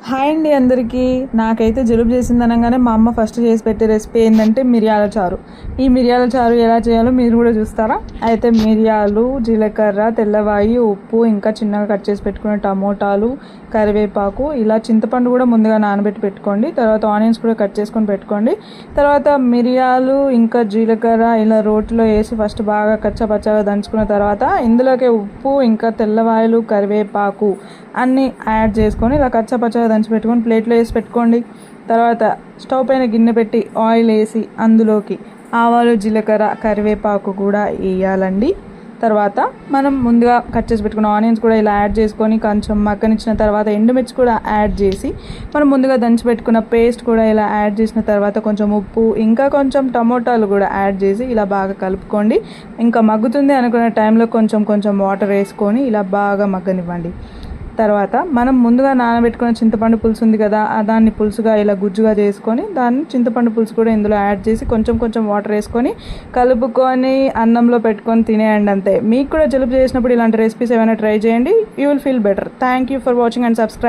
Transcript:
Hi అండి అందరికీ. నాకైతే జలుబు చేసింది అనగానే మా అమ్మ ఫస్ట్ చేసి పెట్టే రెసిపీ ఏంటంటే మిరియాల చారు. ఈ మిరియాల చారు ఎలా చేయాలో మీరు కూడా చూస్తారా? అయితే మిరియాలు, జీలకర్ర, తెల్లవాయి, ఉప్పు, ఇంకా చిన్నగా కట్ చేసి పెట్టుకున్న టమోటాలు, కరివేపాకు, ఇలా చింతపండు కూడా ముందుగా నానబెట్టి పెట్టుకోండి. తర్వాత ఆనియన్స్ కూడా కట్ చేసుకొని పెట్టుకోండి. తర్వాత మిరియాలు ఇంకా జీలకర్ర ఇలా రోట్లో వేసి ఫస్ట్ బాగా కచ్చపచ్చగా దంచుకున్న తర్వాత ఇందులోకి ఉప్పు ఇంకా తెల్లవాయలు, కరివేపాకు అన్నీ యాడ్ చేసుకొని ఇలా కచ్చపచ్చగా దంచి పెట్టుకొని ప్లేట్లో వేసి పెట్టుకోండి. తర్వాత స్టవ్ పైన గిన్నె పెట్టి ఆయిల్ వేసి అందులోకి ఆవాలు, జీలకర్ర, కరివేపాకు కూడా వేయాలండి. తర్వాత మనం ముందుగా కట్ చేసి పెట్టుకున్న ఆనియన్స్ కూడా ఇలా యాడ్ చేసుకొని కొంచెం మగ్గనిచ్చిన తర్వాత ఎండుమిర్చి కూడా యాడ్ చేసి మనం ముందుగా దంచి పెట్టుకున్న పేస్ట్ కూడా ఇలా యాడ్ చేసిన తర్వాత కొంచెం ఉప్పు ఇంకా కొంచెం టమోటాలు కూడా యాడ్ చేసి ఇలా బాగా కలుపుకోండి. ఇంకా మగ్గుతుంది అనుకునే టైంలో కొంచెం వాటర్ వేసుకొని ఇలా బాగా మగ్గనివ్వండి. తర్వాత మనం ముందుగా నానబెట్టుకున్న చింతపండు పులుసు ఉంది కదా, దాన్ని పులుసుగా ఇలా గుజ్జుగా చేసుకొని దాన్ని చింతపండు పులుసు కూడా ఇందులో యాడ్ చేసి కొంచెం వాటర్ వేసుకొని కలుపుకొని అన్నంలో పెట్టుకొని తినేయండి అంతే. మీకు కూడా జలుబు చేసినప్పుడు ఇలాంటి రెసిపీస్ ఏమైనా ట్రై చేయండి. You will feel better. Thank you for watching and subscribe.